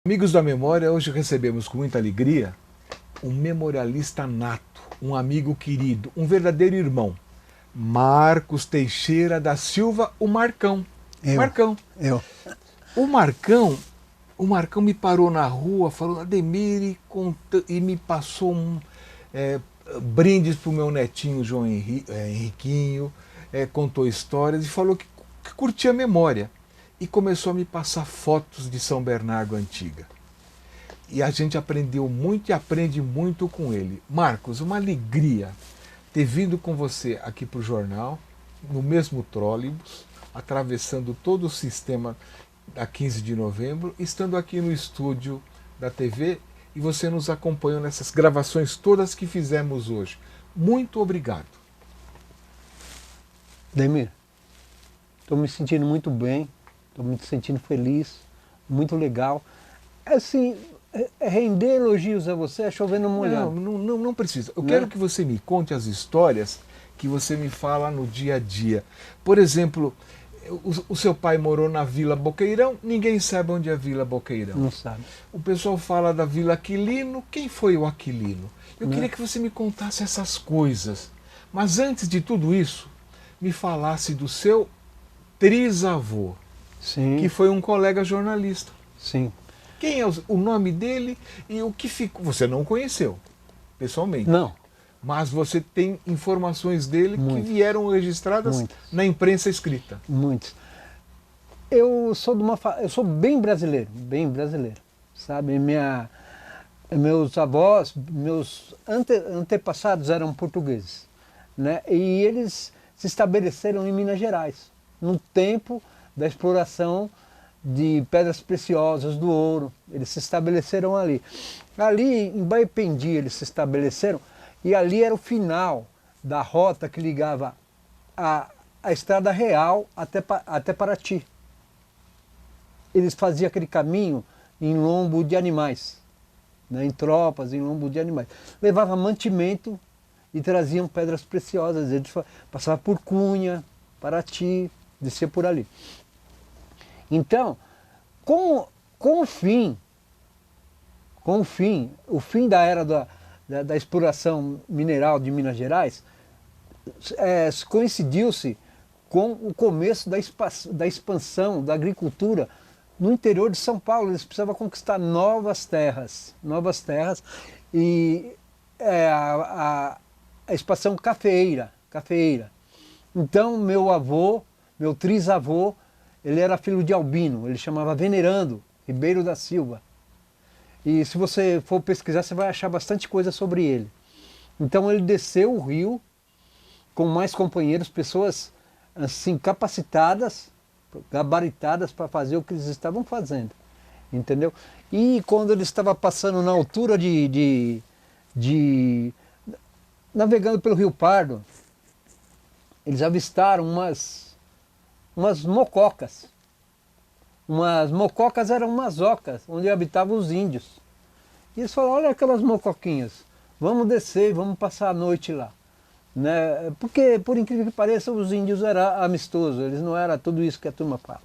Amigos da memória, hoje recebemos com muita alegria um memorialista nato, um amigo querido, um verdadeiro irmão, Marcos Teixeira da Silva, o Marcão. Eu. Marcão. Eu. O Marcão, o Marcão me parou na rua, falou, Ademir, e me passou brindes para o meu netinho João Henriquinho, contou histórias e falou que curtia a memória. E começou a me passar fotos de São Bernardo antiga. E a gente aprendeu muito e aprende muito com ele. Marcos, uma alegria ter vindo com você aqui para o jornal, no mesmo trólebus, atravessando todo o sistema da 15 de novembro, estando aqui no estúdio da TV e você nos acompanhou nessas gravações todas que fizemos hoje. Muito obrigado. Ademir, estou me sentindo muito bem, estou me sentindo feliz, muito legal. Assim, render elogios a você é chovendo molhado. Não precisa. Eu Não quero é? que você me conte as histórias que você me fala no dia a dia. Por exemplo, o seu pai morou na Vila Boqueirão, ninguém sabe onde é a Vila Boqueirão. Não sabe. O pessoal fala da Vila Aquilino, quem foi o Aquilino? Eu Não queria é? que você me contasse essas coisas. Mas antes de tudo isso, me falasse do seu trisavô, Sim, que foi um colega jornalista. sim. Quem é o nome dele e o que ficou? Você não o conheceu, pessoalmente. Não, Mas você tem informações dele que Muitas. vieram registradas Muitas. na imprensa escrita. muitos. Eu sou eu sou bem brasileiro, sabe? Meus avós, meus antepassados eram portugueses, né? E eles se estabeleceram em Minas Gerais, no tempo da exploração de pedras preciosas, do ouro. Eles se estabeleceram ali. Ali em Baipendi eles se estabeleceram e ali era o final da rota que ligava a Estrada Real até Paraty. Eles faziam aquele caminho em lombo de animais, né, em tropas, em lombo de animais. Levava mantimento e traziam pedras preciosas. Eles passavam por Cunha, Paraty, descia por ali. Então, com o fim da era da exploração mineral de Minas Gerais, coincidiu-se com o começo da expansão da agricultura no interior de São Paulo. Eles precisavam conquistar novas terras e a expansão cafeeira. Então meu trisavô, ele era filho de Albino, ele chamava Venerando Ribeiro da Silva. E se você for pesquisar, você vai achar bastante coisa sobre ele. Então ele desceu o rio com mais companheiros, pessoas assim capacitadas, gabaritadas para fazer o que eles estavam fazendo, entendeu? E quando ele estava passando na altura navegando pelo Rio Pardo, eles avistaram umas mococas. Umas mococas eram umas ocas, onde habitavam os índios. E eles falaram, olha aquelas mocoquinhas, vamos descer e vamos passar a noite lá. Né? Porque, por incrível que pareça, os índios eram amistosos, eles não eram tudo isso que a turma fala.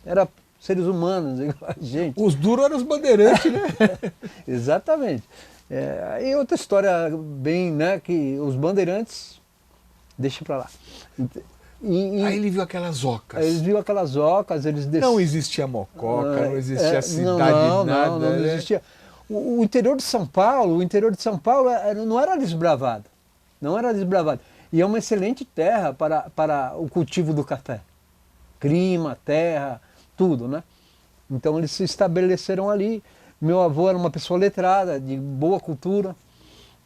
Eram seres humanos, igual a gente. Os duros eram os bandeirantes, né? Exatamente. E outra história bem, né, que os bandeirantes, deixa pra lá. Aí ele viu aquelas ocas. Eles viram aquelas ocas, eles desceram. Não existia Mococa, não existia cidade, não, nada. não né? existia. O interior de São Paulo, não era desbravado. Não era desbravado. E é uma excelente terra para o cultivo do café. Clima, terra, tudo, né? Então eles se estabeleceram ali. Meu avô era uma pessoa letrada, de boa cultura.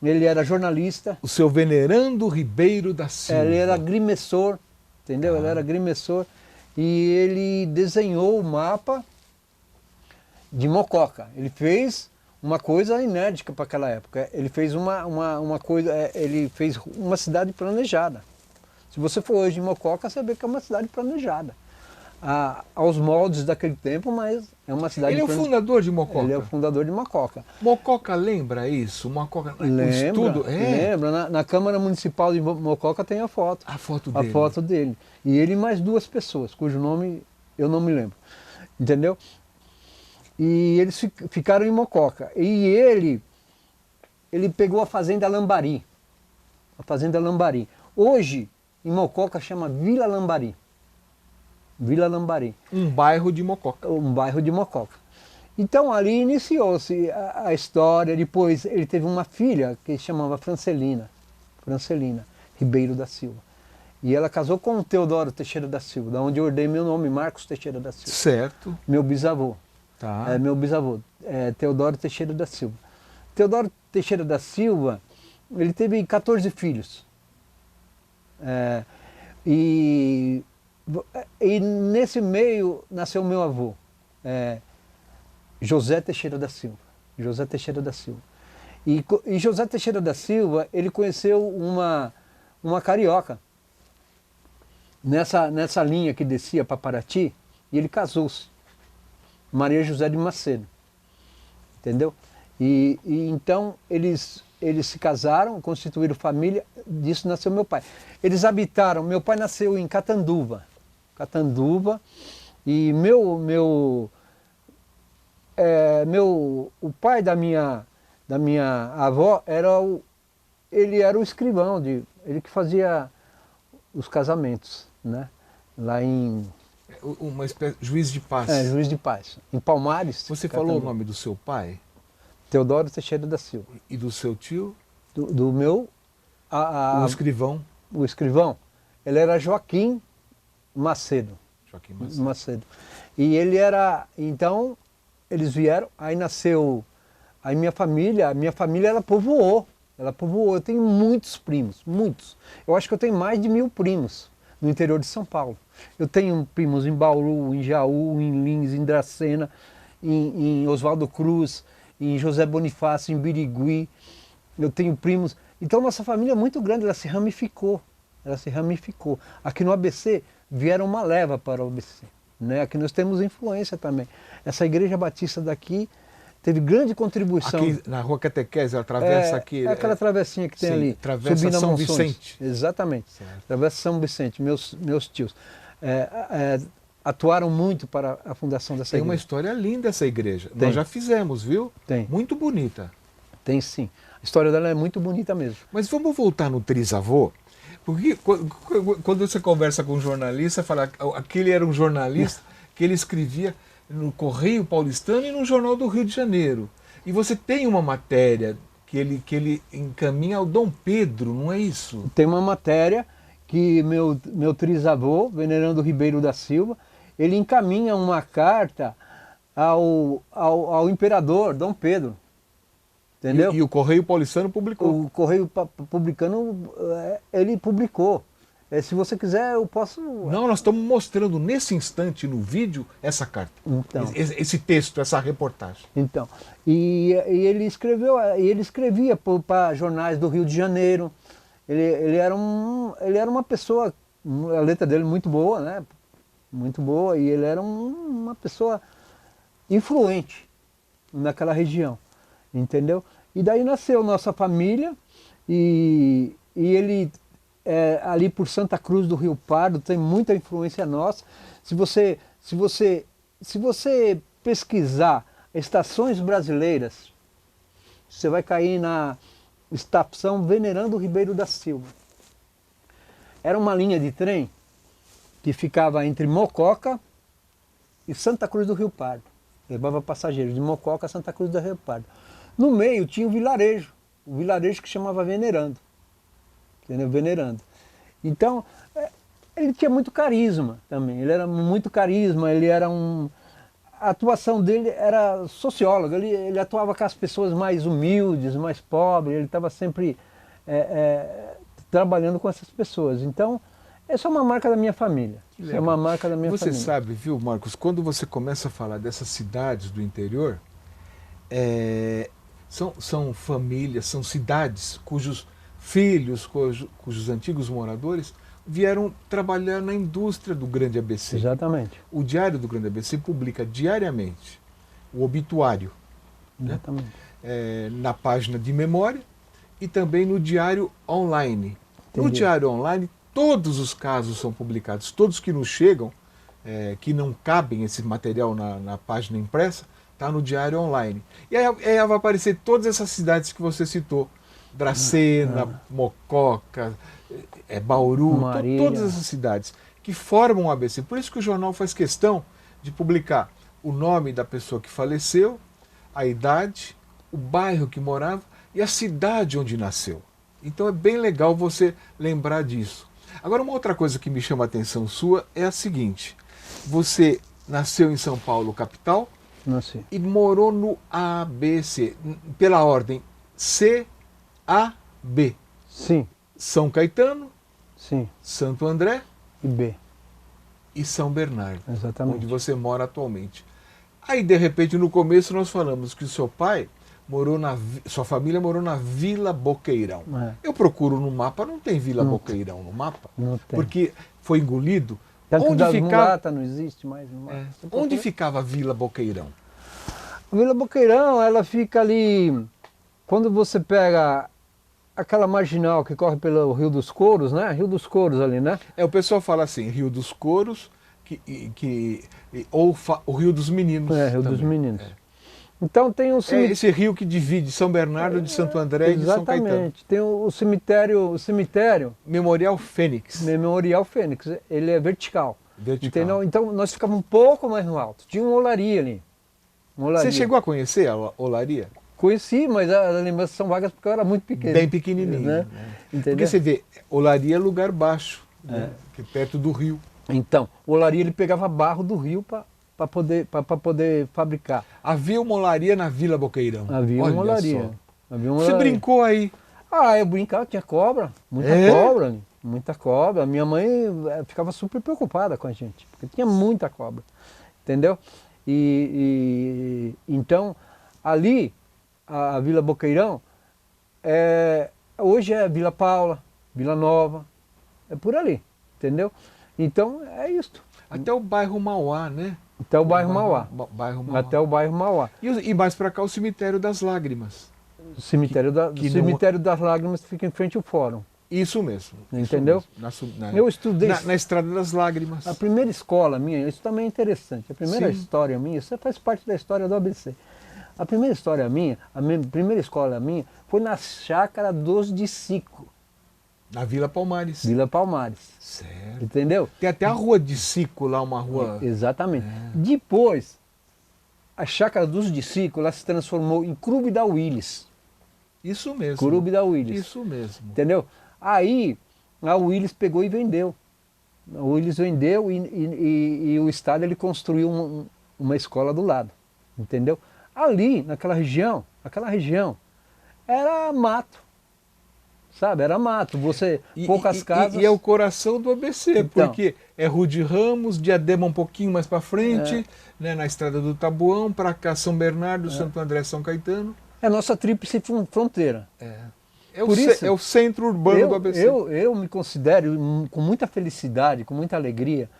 Ele era jornalista. O seu Venerando Ribeiro da Silva. Ele era agrimensor, entendeu? Ele era agrimensor. E ele desenhou o mapa de Mococa. Ele fez uma coisa inédita para aquela época. Ele fez uma coisa, ele fez uma cidade planejada. Se você for hoje em Mococa, você vê que é uma cidade planejada. Aos moldes daquele tempo, mas é uma cidade... Ele é o fundador de Mococa. Ele é o fundador de Mococa. Mococa lembra isso? Mococa, Lembra, estudo, lembra. Na Câmara Municipal de Mococa tem a foto. A foto A dele. foto dele. E ele e mais duas pessoas, cujo nome eu não me lembro. Entendeu? E eles ficaram em Mococa. E ele pegou a Fazenda Lambari. A Fazenda Lambari. Hoje, em Mococa, chama Vila Lambari. Vila Lambari. Um bairro de Mococa. Um bairro de Mococa. Então ali iniciou-se a história. Depois ele teve uma filha que se chamava Francelina Ribeiro da Silva. E ela casou com o Teodoro Teixeira da Silva, da onde eu herdei meu nome, Marcos Teixeira da Silva. Certo. Meu bisavô. Tá. Meu bisavô, Teodoro Teixeira da Silva. Teodoro Teixeira da Silva, ele teve 14 filhos. E nesse meio nasceu meu avô, José Teixeira da Silva. José Teixeira da Silva. E José Teixeira da Silva, ele conheceu uma carioca nessa linha que descia para Paraty, e ele casou-se. Maria José de Macedo. Entendeu? E então eles se casaram, constituíram família, disso nasceu meu pai. Eles habitaram, meu pai nasceu em Catanduva. E o pai da minha avó ele era o escrivão, ele que fazia os casamentos, né? Lá em... Uma espécie juiz de paz. Juiz de paz. Em Palmares. Você falou o nome do seu pai? Teodoro Teixeira da Silva. E do seu tio? Do meu... O escrivão? O escrivão. Ele era Joaquim Macedo. Joaquim Macedo. E ele era... Então, eles vieram, aí nasceu... Aí minha família ela povoou. Eu tenho muitos primos, muitos. Eu acho que eu tenho mais de 1000 primos no interior de São Paulo. Eu tenho primos em Bauru, em Jaú, em Lins, em Dracena, em Oswaldo Cruz, em José Bonifácio, em Birigui. Eu tenho primos. Então nossa família é muito grande, ela se ramificou. Aqui no ABC vieram uma leva para o ABC. Né? Aqui nós temos influência também. Essa igreja batista daqui teve grande contribuição. Aqui na Rua Catequese, ela atravessa aqui... aquela travessinha que tem ali. Travessa São Vicente. Exatamente. Certo. Travessa São Vicente, meus tios. Atuaram muito para a fundação dessa igreja. Tem uma história linda essa igreja. Tem. Nós já fizemos, viu? Tem. Muito bonita. Tem sim. A história dela é muito bonita mesmo. Mas vamos voltar no trisavô, porque quando você conversa com um jornalista, fala que aquele era um jornalista que ele escrevia no Correio Paulistano e no Jornal do Rio de Janeiro. E você tem uma matéria que ele encaminha ao Dom Pedro, não é isso? Tem uma matéria que meu trisavô, Venerando Ribeiro da Silva, ele encaminha uma carta ao imperador Dom Pedro. Entendeu? E o Correio Paulistano publicou. O Correio Publicano, ele publicou. Se você quiser, eu posso... Não, nós estamos mostrando nesse instante no vídeo essa carta. Então. Esse texto, essa reportagem. Então. E ele escrevia para jornais do Rio de Janeiro. Ele era uma pessoa, a letra dele muito boa, né? Muito boa, e ele era uma pessoa influente naquela região, entendeu? E daí nasceu nossa família, e ele, ali por Santa Cruz do Rio Pardo, tem muita influência nossa. Se você pesquisar estações brasileiras, você vai cair na estação Venerando Ribeiro da Silva. Era uma linha de trem que ficava entre Mococa e Santa Cruz do Rio Pardo. Levava passageiros de Mococa a Santa Cruz do Rio Pardo. No meio tinha o vilarejo que chamava Venerando. Entendeu? Venerando. Então, ele tinha muito carisma também. Ele era muito carisma, a atuação dele era sociólogo, ele atuava com as pessoas mais humildes, mais pobres, ele estava sempre trabalhando com essas pessoas. Então, essa é uma marca da minha família. É uma marca da minha família. Você sabe, viu, Marcos, quando você começa a falar dessas cidades do interior, são famílias, são cidades cujos filhos, cujos antigos moradores vieram trabalhar na indústria do Grande ABC. Exatamente. O Diário do Grande ABC publica diariamente o obituário, exatamente, né? Na página de memória e também no Diário Online. Entendi. No Diário Online, todos os casos são publicados, todos que nos chegam, que não cabem esse material na página impressa, Está no Diário Online. E aí vai aparecer todas essas cidades que você citou. Dracena, Mococa, Bauru, Marília. todas essas cidades que formam o ABC. Por isso que o jornal faz questão de publicar o nome da pessoa que faleceu, a idade, o bairro que morava e a cidade onde nasceu. Então é bem legal você lembrar disso. Agora, uma outra coisa que me chama a atenção sua é a seguinte: você nasceu em São Paulo, capital, Nasci. e morou no ABC, pela ordem C, A, B. Sim, São Caetano, sim. Santo André E B. e São Bernardo, Exatamente. onde você mora atualmente. Aí, de repente, no começo nós falamos que o seu pai sua família morou na Vila Boqueirão. É. Eu procuro no mapa, não tem Vila Boqueirão no mapa, Não tem. porque foi engolido. Tanto Onde das ficava, mulatas não existe mais no mapa. Você onde procura- ficava a Vila Boqueirão? A Vila Boqueirão, ela fica ali, quando você pega aquela marginal que corre pelo Rio dos Couros, né? Rio dos Couros ali, né? O pessoal fala assim, Rio dos Couros, o Rio dos Meninos. É, Rio dos também. Meninos. Então tem um É cemitério. esse rio que divide São Bernardo de Santo André e de São Caetano. Exatamente. Tem o cemitério Memorial Fênix. Memorial Fênix. Ele é vertical. Vertical. Entendeu? Então nós ficávamos um pouco mais no alto. Tinha uma olaria ali. Uma olaria. Você chegou a conhecer a olaria? Conheci, mas as lembranças são vagas porque eu era muito pequeno. Bem pequenininho. Né? Né? Entendeu? Porque você vê, olaria é lugar baixo, né? Que é perto do rio. Então, o olaria ele pegava barro do rio para poder fabricar. Havia uma olaria na Vila Boqueirão. Havia Olha uma olaria. só. Havia uma Você olaria. brincou aí? Ah, eu brincava, tinha cobra, muita É? cobra, ali, muita cobra. Minha mãe ficava super preocupada com a gente, porque tinha muita cobra, entendeu? Então, ali, a Vila Boqueirão, hoje é Vila Paula, Vila Nova, é por ali, entendeu? Então, é isso. Até o bairro Mauá, né? Até o bairro Mauá. Bairro Mauá. Até o bairro Mauá. E mais pra cá o Cemitério das Lágrimas. O cemitério, cemitério das Lágrimas fica em frente ao fórum. Isso mesmo. Entendeu? Isso mesmo. Eu estudei. Na Estrada das Lágrimas. A primeira escola minha, isso também é interessante. A primeira Sim. história minha, isso faz parte da história do ABC. A primeira história minha, primeira escola minha, foi na Chácara dos Dicico, Na Vila Palmares. Vila Palmares. Certo. Entendeu? Tem até a Rua de Cico lá, uma rua. Exatamente. Depois, a Chácara dos Dicico, ela se transformou em Clube da Willis. Isso mesmo. Clube da Willis. Isso mesmo. Entendeu? Aí, a Willis pegou e vendeu. A Willis vendeu e o Estado ele construiu uma escola do lado. Entendeu? Ali, naquela região, era mato. Sabe? Era mato. Poucas casas. E é o coração do ABC, Então. porque é Rude Ramos, Diadema um pouquinho mais para frente, né, na Estrada do Tabuão, para cá São Bernardo, Santo André, São Caetano. É a nossa tríplice fronteira. Por isso, É o centro urbano do ABC. Eu me considero, com muita felicidade, com muita alegria,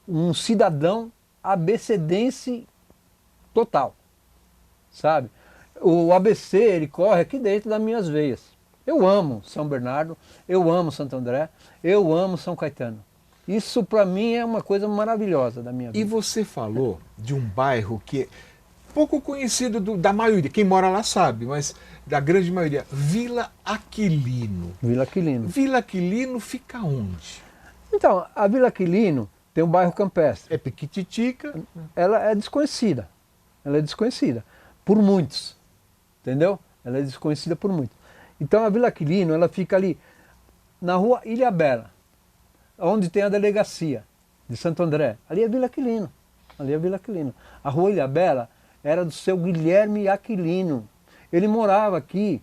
um cidadão abecedense total, sabe? O ABC, ele corre aqui dentro das minhas veias. Eu amo São Bernardo, eu amo Santo André, eu amo São Caetano. Isso para mim é uma coisa maravilhosa da minha vida. E você falou de um bairro que é pouco conhecido da maioria, quem mora lá sabe, mas da grande maioria, Vila Aquilino. Vila Aquilino. Vila Aquilino fica onde? Então, a Vila Aquilino tem um bairro campestre. É Piquititica. Ela é desconhecida. Ela é desconhecida por muitos. Entendeu? Ela é desconhecida por muitos. Então a Vila Aquilino, ela fica ali na rua Ilhabela, onde tem a delegacia de Santo André. Ali é Vila Aquilino. Ali é Vila Aquilino. A rua Ilhabela era do seu Guilherme Aquilino. Ele morava aqui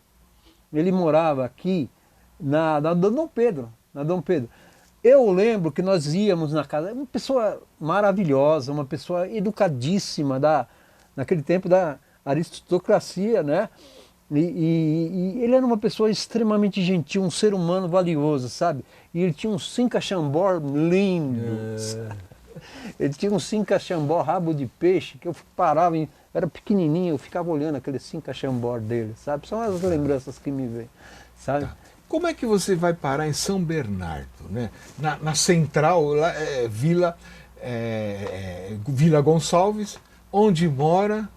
na Dom Pedro. Na Dom Pedro. Eu lembro que nós íamos na casa, uma pessoa maravilhosa, uma pessoa educadíssima, naquele tempo da aristocracia, né? E ele era uma pessoa extremamente gentil, um ser humano valioso, sabe? E ele tinha um cinca-chambó lindo. Ele tinha um cinca-chambó rabo de peixe, que eu parava, era pequenininho, eu ficava olhando aquele cinca-chambó dele, sabe? São as lembranças que me vêm, sabe? Tá. Como é que você vai parar em São Bernardo, né? Na central, lá, Vila Gonçalves, onde mora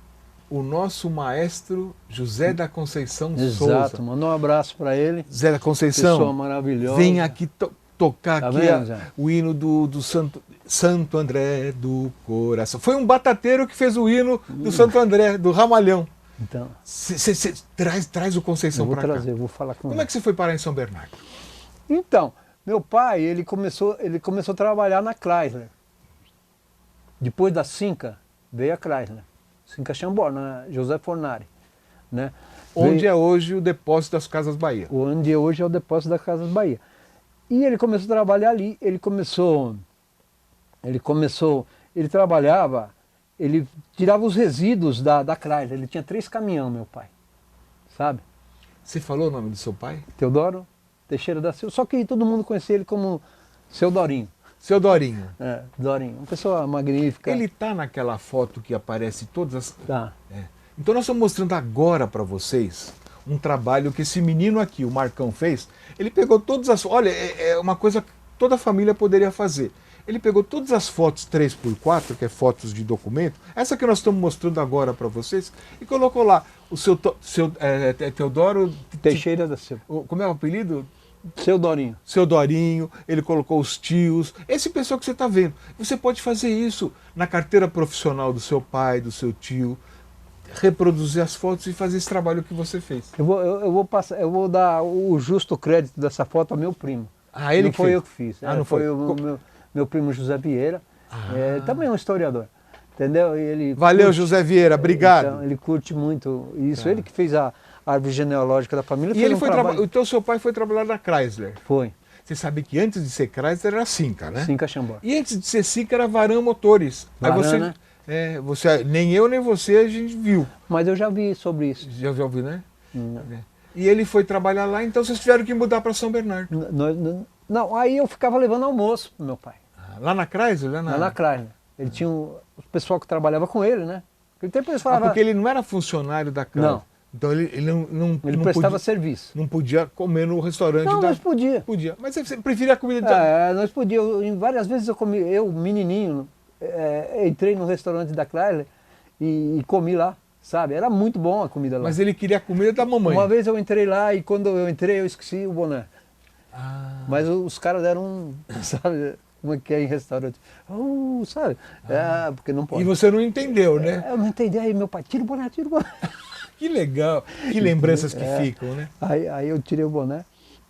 o nosso maestro José da Conceição Exato, Souza. mandou um abraço para ele. Zé da Conceição, Pessoa maravilhosa. vem aqui tocar Tá aqui vendo, Zé? o hino do Santo André do Coração. Foi um batateiro que fez o hino do Santo André, do Ramalhão. Então, Você traz o Conceição eu vou para cá. trazer, eu vou falar com Como ele. é que você foi parar em São Bernardo? Então, meu pai, ele começou a trabalhar na Chrysler. Depois da Cinca, veio a Chrysler. Cinca Chambord, na José Fornari. Né? Onde é hoje o depósito das Casas Bahia? Onde hoje é o depósito da Casas Bahia. E ele começou a trabalhar ali, ele trabalhava, ele tirava os resíduos da Chrysler, ele tinha 3 caminhões, meu pai, sabe? Você falou o nome do seu pai? Teodoro Teixeira da Silva, só que todo mundo conhecia ele como Seu Dorinho. Seu Dorinho. Dorinho, uma pessoa magnífica. Ele tá naquela foto que aparece todas as... Tá. Então nós estamos mostrando agora para vocês um trabalho que esse menino aqui, o Marcão, fez. Ele pegou todas as... Olha, é uma coisa que toda a família poderia fazer. Ele pegou todas as fotos 3x4, que é fotos de documento, essa que nós estamos mostrando agora para vocês, e colocou lá o seu Teodoro... Teixeira da Silva. Como é o apelido? Seu Dorinho. Seu Dorinho, ele colocou os tios, esse pessoal que você está vendo. Você pode fazer isso na carteira profissional do seu pai, do seu tio, reproduzir as fotos e fazer esse trabalho que você fez. Eu vou dar o justo crédito dessa foto ao meu primo. Ah, ele não que foi fez? eu que fiz. Não foi o meu primo José Vieira, também é um historiador. Entendeu? E ele Valeu, curte, José Vieira, obrigado. Então, ele curte muito isso. Ele que fez a árvore genealógica da família. E ele foi então seu pai foi trabalhar na Chrysler. Foi. Você sabe que antes de ser Chrysler era Cinca, né? Cinca Chambord. E antes de ser Cinca era Varan Motores. Varan, Aí você, né? nem eu nem você a gente viu. Mas eu já vi sobre isso. Já ouviu, né? E ele foi trabalhar lá, então vocês tiveram que mudar para São Bernardo. Não, aí eu ficava levando almoço pro meu pai. Lá na Chrysler? Lá na Chrysler. Ele tinha o pessoal que trabalhava com ele, né? Naquele tempo eles falavam... porque ele não era funcionário da Chrysler. Não. Então ele não prestava podia, serviço. Não podia comer no restaurante Não, nós podia. Podia. Mas você preferia a comida de... Nós podíamos. Várias vezes eu comi, menininho, entrei no restaurante da Chrysler e comi lá, sabe? Era muito bom a comida lá. Mas ele queria a comida da mamãe. Uma vez eu entrei lá e quando eu entrei eu esqueci o boné. Mas os caras deram sabe, como é que é em restaurante? Sabe? Porque não pode. E você não entendeu, né? Eu não entendi. Aí meu pai, tira o boné, tira o boné. Que legal, que lembranças que ficam, né? Aí eu tirei o boné.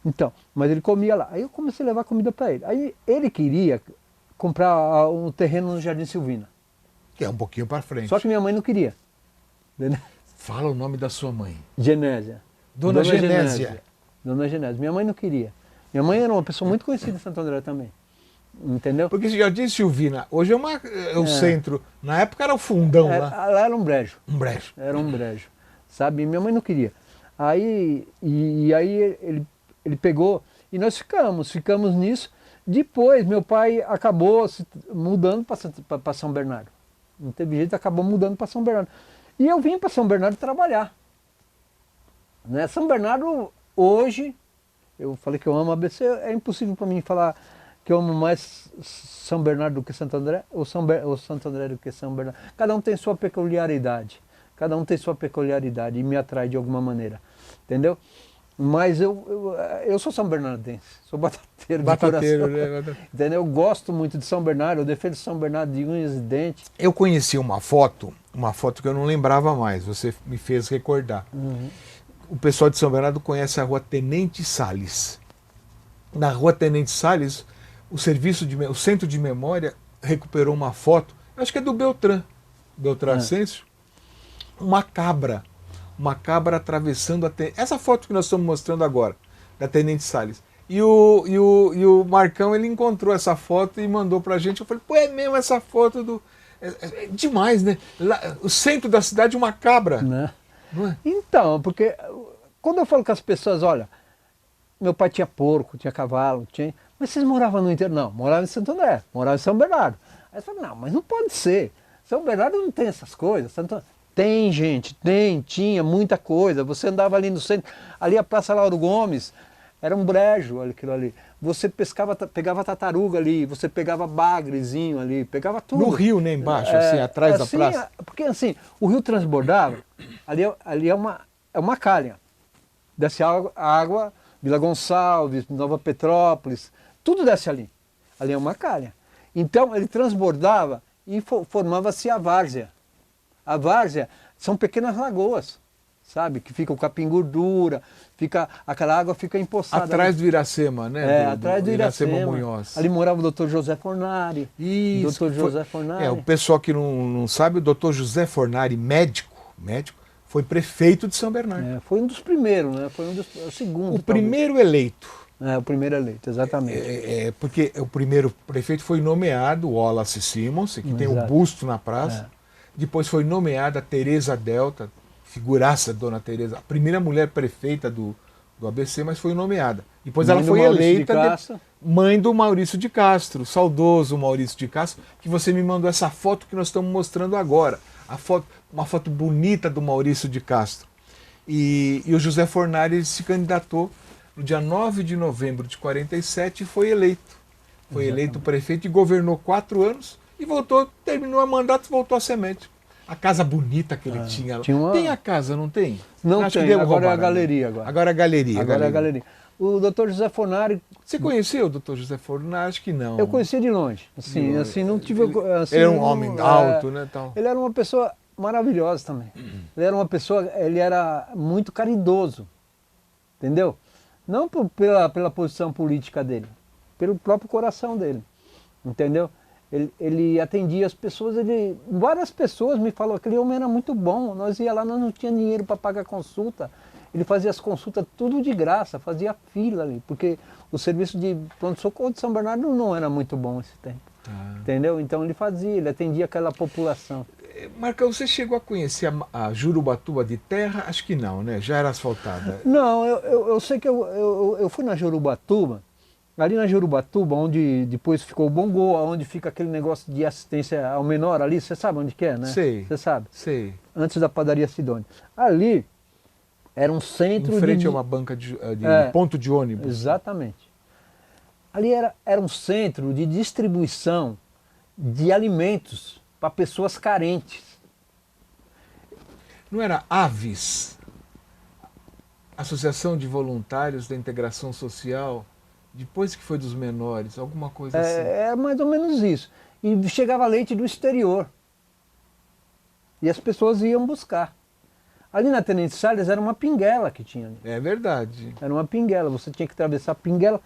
Então, mas ele comia lá. Aí eu comecei a levar comida para ele. Aí ele queria comprar um terreno no Jardim Silvina. Que é um pouquinho para frente. Só que minha mãe não queria. Fala o nome da sua mãe. Genésia. Dona Genésia. Dona Genésia. Minha mãe não queria. Minha mãe era uma pessoa muito conhecida em Santo André também. Entendeu? Porque Jardim Silvina, hoje é o centro. Na época era o fundão lá. Lá era um brejo. Um brejo. Era um brejo. Sabe? Minha mãe não queria. Aí ele pegou e nós ficamos nisso. Depois meu pai acabou se mudando para São Bernardo. Não teve jeito, acabou mudando para São Bernardo. E eu vim para São Bernardo trabalhar. Né? São Bernardo hoje, eu falei que eu amo ABC, é impossível para mim falar que eu amo mais São Bernardo do que Santo André, ou Santo André do que São Bernardo. Cada um tem sua peculiaridade. Cada um tem sua peculiaridade e me atrai de alguma maneira. Entendeu? Mas eu sou São Bernardense, sou batateiro de coração. Né? Entendeu? Eu gosto muito de São Bernardo, eu defendo São Bernardo de unhas e dentes. Eu conheci uma foto que eu não lembrava mais, você me fez recordar. O pessoal de São Bernardo conhece a rua Tenente Salles. Na rua Tenente Salles, o Centro de Memória recuperou uma foto, acho que é do Beltrán Ascencio, uma cabra atravessando essa foto que nós estamos mostrando agora, da Tenente Salles. E o Marcão, ele encontrou essa foto e mandou pra gente. Eu falei, pô, é mesmo essa foto do... É demais, né? Lá, o centro da cidade, uma cabra. Não é? Então, porque quando eu falo com as pessoas, olha, meu pai tinha porco, tinha cavalo, mas vocês moravam no interior? Não, morava em Santo André, morava em São Bernardo. Aí eu falei, não, mas não pode ser. São Bernardo não tem essas coisas. Tem, gente, tinha muita coisa. Você andava ali no centro, ali a Praça Lauro Gomes, Era um brejo aquilo ali. Você pescava, pegava tartaruga ali, você pegava bagrezinho ali, pegava tudo. No rio, né, embaixo, assim, atrás assim, da praça? Porque assim, o rio transbordava, ali é uma calha. Desce água, Vila Gonçalves, Nova Petrópolis, tudo desce ali. Ali é uma calha. Então ele transbordava e formava-se a várzea. A várzea são pequenas lagoas, sabe? Que fica o capim gordura, aquela água fica empoçada. Atrás ali. do Iracema, né? Atrás do Iracema. Munhoz. Ali morava o Dr. José Fornari. Isso. Dr. José Fornari. O pessoal que não sabe, o Dr. José Fornari, médico, foi prefeito de São Bernardo. Foi um dos primeiros, né? Foi o segundo. O primeiro eleito. O primeiro eleito, exatamente. Porque o primeiro prefeito foi nomeado, o Wallace Simmons, que tem o busto na praça. Depois foi nomeada a Teresa Delta, figuraça Dona Teresa, a primeira mulher prefeita do ABC, mas foi nomeada. Depois ela foi eleita mãe do Maurício de Castro, saudoso Maurício de Castro, que você me mandou essa foto que nós estamos mostrando agora. Uma foto bonita do Maurício de Castro. E o José Fornari ele se candidatou no dia 9 de novembro de 47 e foi eleito. Foi eleito prefeito e governou 4 anos e terminou o mandato e voltou à semente. A casa bonita que ele tinha lá. Tem a casa, não tem? Não Acho tem, que agora é a galeria. Agora é a galeria. Agora é a galeria. O Dr. José Fornari... Você conheceu o Dr. José Fornari? Acho que não. Eu conheci de longe. Assim não tive... Assim, ele era um homem alto, né? Tal. Ele era uma pessoa maravilhosa também. Ele era muito caridoso. Entendeu? Não pela posição política dele, pelo próprio coração dele. Entendeu? Ele atendia as pessoas, várias pessoas me falaram que aquele homem era muito bom. Nós ia lá, nós não tinha dinheiro para pagar consulta. Ele fazia as consultas tudo de graça, fazia fila ali, porque o serviço de pronto-socorro de São Bernardo não era muito bom esse tempo. Entendeu? Então ele atendia aquela população. Marcão, você chegou a conhecer a Jurubatuba de terra? Acho que não, né? Já era asfaltada. Não, eu sei que eu fui na Jurubatuba, ali na Jurubatuba, onde depois ficou o Bongô, onde fica aquele negócio de assistência ao menor ali, você sabe onde que é, né? Sei. Você sabe? Sei. Antes da padaria Sidônia. Ali era um centro em frente a uma banca de ponto de ônibus. Exatamente. Ali era um centro de distribuição de alimentos para pessoas carentes. Não era AVES, Associação de Voluntários da Integração Social, depois que foi dos menores, alguma coisa assim? É mais ou menos isso. E chegava leite do exterior. E as pessoas iam buscar. Ali na Tenente Salles era uma pinguela que tinha ali. É verdade. Era uma pinguela, você tinha que atravessar a pinguela.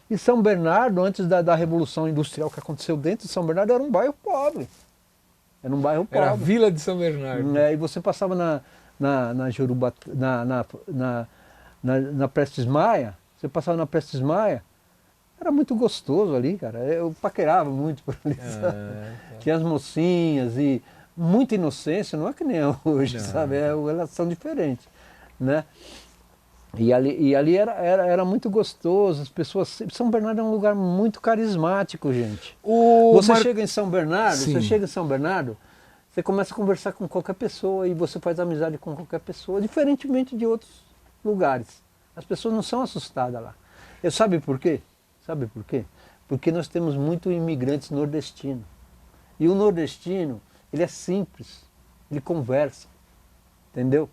E São Bernardo, antes da Revolução Industrial que aconteceu dentro de São Bernardo, era um bairro pobre. Era um bairro pobre. Era a Vila de São Bernardo. E você passava na Prestes Maia, era muito gostoso ali, cara. Eu paquerava muito por ali, Tinha as mocinhas e muita inocência, não é que nem hoje, sabe? É uma relação diferente, né? E ali era muito gostoso, as pessoas... São Bernardo é um lugar muito carismático, gente. Você chega em São Bernardo, você começa a conversar com qualquer pessoa e você faz amizade com qualquer pessoa, diferentemente de outros lugares. As pessoas não são assustadas lá. Sabe por quê? Sabe por quê? Porque nós temos muitos imigrantes nordestinos. E o nordestino, ele é simples, ele conversa, entendeu?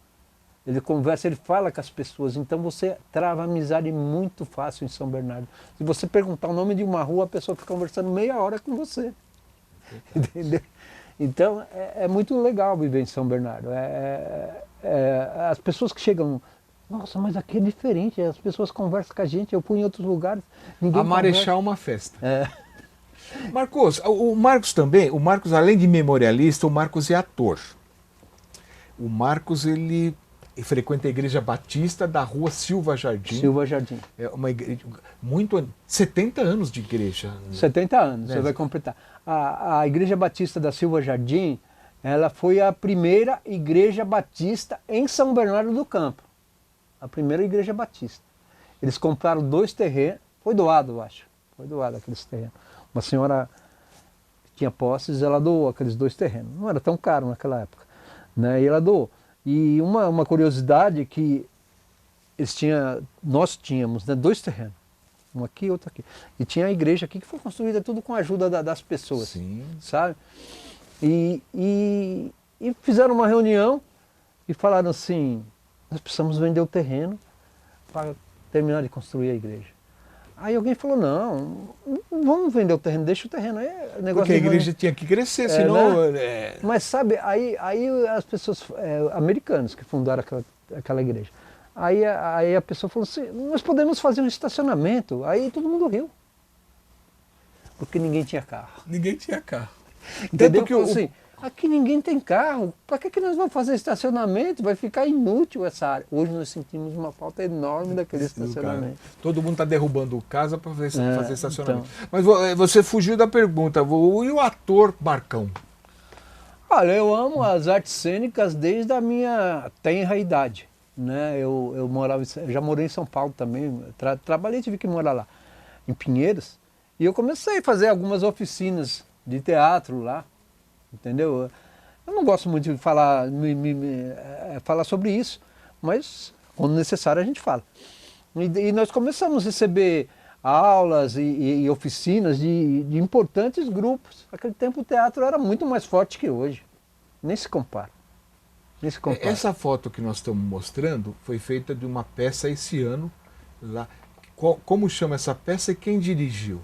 Ele conversa, ele fala com as pessoas, então você trava amizade muito fácil em São Bernardo. Se você perguntar o nome de uma rua, a pessoa fica conversando meia hora com você. Entendeu? Então é muito legal viver em São Bernardo. As pessoas que chegam, nossa, mas aqui é diferente, as pessoas conversam com a gente, eu fui em outros lugares, ninguém A Marechal é uma festa. Marcos, o Marcos além de memorialista, o Marcos é ator. O Marcos, ele frequenta a Igreja Batista da Rua Silva Jardim. Silva Jardim. É uma igreja 70 anos de igreja. 70 anos, você vai completar. A Igreja Batista da Silva Jardim, ela foi a primeira igreja batista em São Bernardo do Campo. A primeira igreja batista. Eles compraram 2 terrenos, foi doado, eu acho. Foi doado aqueles terrenos. Uma senhora que tinha posses, ela doou aqueles 2 terrenos. Não era tão caro naquela época, né? E ela doou. E uma curiosidade é que nós tínhamos, né, 2 terrenos, um aqui e outro aqui. E tinha a igreja aqui que foi construída tudo com a ajuda das pessoas, Sim. sabe? E fizeram uma reunião e falaram assim, nós precisamos vender o terreno para terminar de construir a igreja. Aí alguém falou, não vamos vender o terreno, deixa o terreno. Aí, negócio porque a igreja tinha que crescer, senão... Né? Mas sabe, aí as pessoas americanos que fundaram aquela igreja, aí a pessoa falou assim, nós podemos fazer um estacionamento. Aí todo mundo riu. Porque ninguém tinha carro. Ninguém tinha carro. Entendeu? Que assim, aqui ninguém tem carro, para que nós vamos fazer estacionamento? Vai ficar inútil essa área. Hoje nós sentimos uma falta enorme daquele estacionamento. Todo mundo está derrubando casa para fazer estacionamento. Então. Mas você fugiu da pergunta, e o ator Marcão? Olha, eu amo as artes cênicas desde a minha tenra idade. Né? Eu já morei em São Paulo também, trabalhei, tive que morar lá, em Pinheiros, e eu comecei a fazer algumas oficinas de teatro lá. Entendeu? Eu não gosto muito de falar sobre isso, mas quando necessário a gente fala. E nós começamos a receber aulas e oficinas de importantes grupos. Naquele tempo o teatro era muito mais forte que hoje. Nem se compara. Essa foto que nós estamos mostrando foi feita de uma peça esse ano. Lá. Como chama essa peça e quem dirigiu?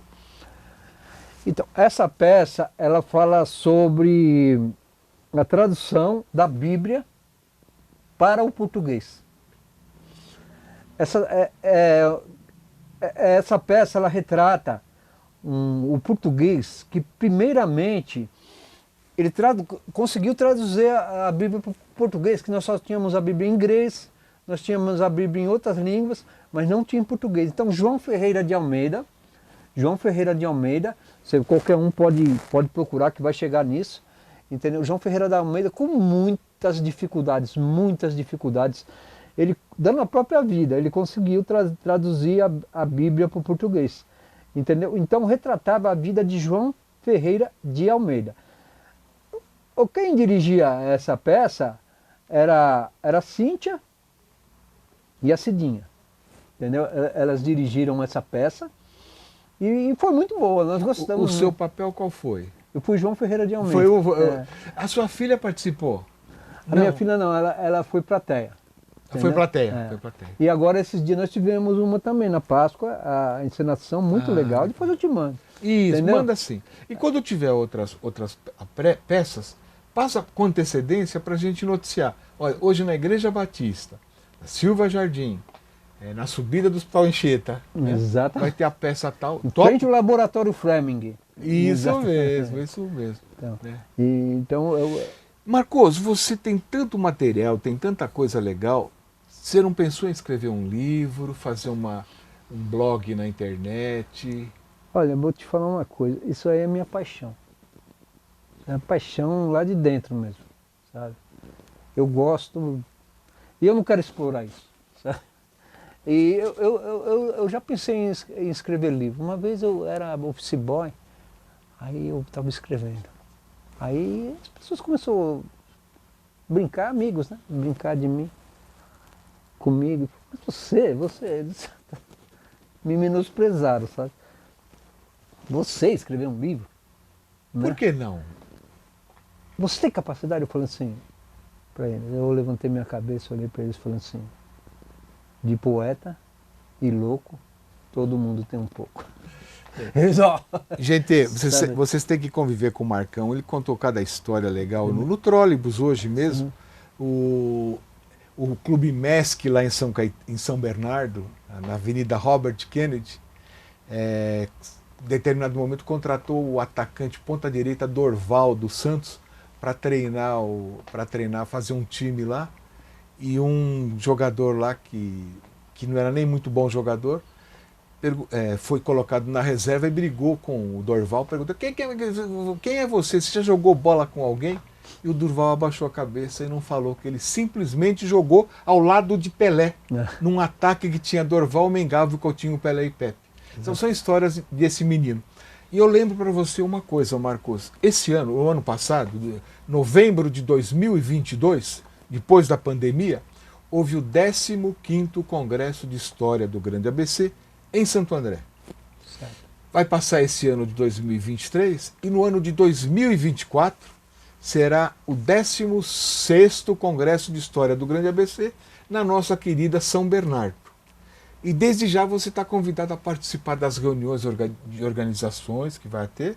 Então, essa peça, ela fala sobre a tradução da Bíblia para o português. Essa peça, ela retrata o português que, primeiramente, ele conseguiu traduzir a Bíblia para o português, que nós só tínhamos a Bíblia em inglês, nós tínhamos a Bíblia em outras línguas, mas não tinha em português. Então, João Ferreira de Almeida, qualquer um pode procurar que vai chegar nisso, entendeu? João Ferreira de Almeida, com muitas dificuldades, ele, dando a própria vida, ele conseguiu traduzir a Bíblia para o português, entendeu? Então retratava a vida de João Ferreira de Almeida. Quem dirigia essa peça era a Cíntia e a Cidinha, entendeu? Elas dirigiram essa peça. E foi muito boa, nós gostamos. O seu papel qual foi? Eu fui João Ferreira de Almeida. A sua filha participou? A minha filha não, ela foi plateia. Foi plateia, foi plateia. E agora esses dias nós tivemos uma também na Páscoa, a encenação muito legal, depois eu te mando. Isso, entendeu? Manda sim. E quando tiver outras peças, passa com antecedência para a gente noticiar. Olha, hoje na Igreja Batista, na Silva Jardim, na subida dos Pauancheta, Exato. Vai ter a peça tal. Em frente ao Laboratório Fleming. Isso mesmo. Então, né? Então Marcos, você tem tanto material, tem tanta coisa legal, você não pensou em escrever um livro, fazer um blog na internet? Olha, vou te falar uma coisa, isso aí é minha paixão. É a paixão lá de dentro mesmo, sabe? Eu gosto, e eu não quero explorar isso, sabe? E eu já pensei em escrever livro. Uma vez eu era office boy, aí eu estava escrevendo. Aí as pessoas começaram a brincar, amigos, né? Brincar de mim, comigo. Você, me menosprezaram, sabe? Você escrever um livro? Né? Por que não? Você tem capacidade? Eu falei assim para eles. Eu levantei minha cabeça, olhei para eles e falei assim, de poeta e louco, todo mundo tem um pouco. Gente, vocês têm que conviver com o Marcão, ele contou cada história legal. No trólebus hoje mesmo, o Clube MESC lá em São Bernardo, na Avenida Robert Kennedy, em determinado momento contratou o atacante ponta-direita Dorval dos Santos para treinar, fazer um time lá. E um jogador lá que não era nem muito bom jogador, foi colocado na reserva e brigou com o Dorval, perguntou, quem é você? Você já jogou bola com alguém? E o Dorval abaixou a cabeça e não falou, que ele simplesmente jogou ao lado de Pelé, num ataque que tinha Dorval, Mengalvio, Coutinho, Pelé e Pepe. Então são histórias desse menino. E eu lembro para você uma coisa, Marcos, esse ano, o ano passado, novembro de 2022, depois da pandemia, houve o 15º Congresso de História do Grande ABC em Santo André. Certo. Vai passar esse ano de 2023 e no ano de 2024 será o 16º Congresso de História do Grande ABC na nossa querida São Bernardo. E desde já você está convidado a participar das reuniões de organizações que vai ter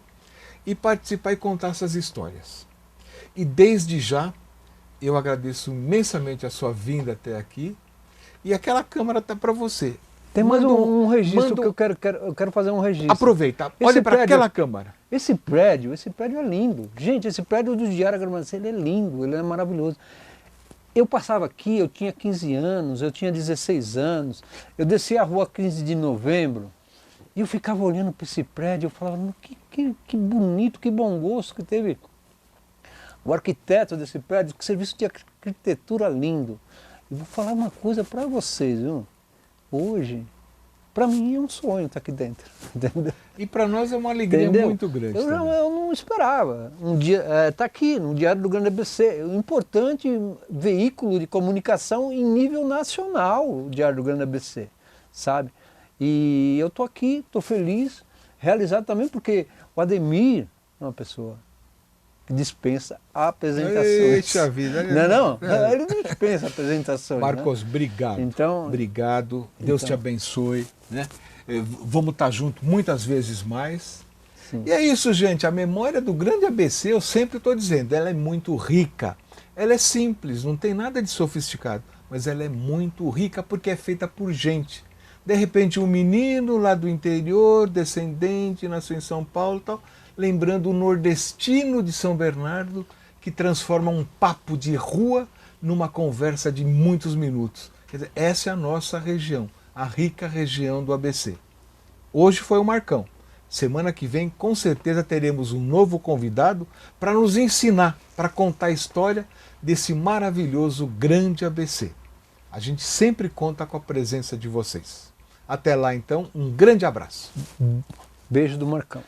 e participar e contar essas histórias. E desde já eu agradeço imensamente a sua vinda até aqui e aquela câmera está para você. Tem mais um registro que eu quero fazer um registro. Aproveita, olha para aquela câmera. Esse prédio é lindo. Gente, esse prédio do Diário Agroamazônia, ele é lindo, ele é maravilhoso. Eu passava aqui, eu tinha 15 anos, eu tinha 16 anos, eu descia a rua 15 de novembro e eu ficava olhando para esse prédio, eu falava, que bonito, que bom gosto que teve o arquiteto desse prédio, que serviço de arquitetura lindo. E vou falar uma coisa para vocês, viu? Hoje, para mim é um sonho estar aqui dentro, entendeu? E para nós é uma alegria muito grande. Eu não esperava. Um dia tá aqui no Diário do Grande ABC, um importante veículo de comunicação em nível nacional, o Diário do Grande ABC, sabe? E eu tô aqui, tô feliz, realizado também porque o Ademir é uma pessoa que dispensa apresentações. Eixa vida, não? Ele não dispensa apresentações. Marcos, né? obrigado. Então, obrigado. Deus te abençoe, né? Vamos estar juntos muitas vezes mais. Sim. E é isso, gente. A memória do Grande ABC, eu sempre estou dizendo, ela é muito rica. Ela é simples, não tem nada de sofisticado, mas ela é muito rica porque é feita por gente. De repente, um menino lá do interior, descendente, nasceu em São Paulo e tal, lembrando o nordestino de São Bernardo, que transforma um papo de rua numa conversa de muitos minutos. Quer dizer, essa é a nossa região, a rica região do ABC. Hoje foi o Marcão. Semana que vem, com certeza, teremos um novo convidado para nos ensinar, para contar a história desse maravilhoso grande ABC. A gente sempre conta com a presença de vocês. Até lá, então, um grande abraço. Beijo do Marcão.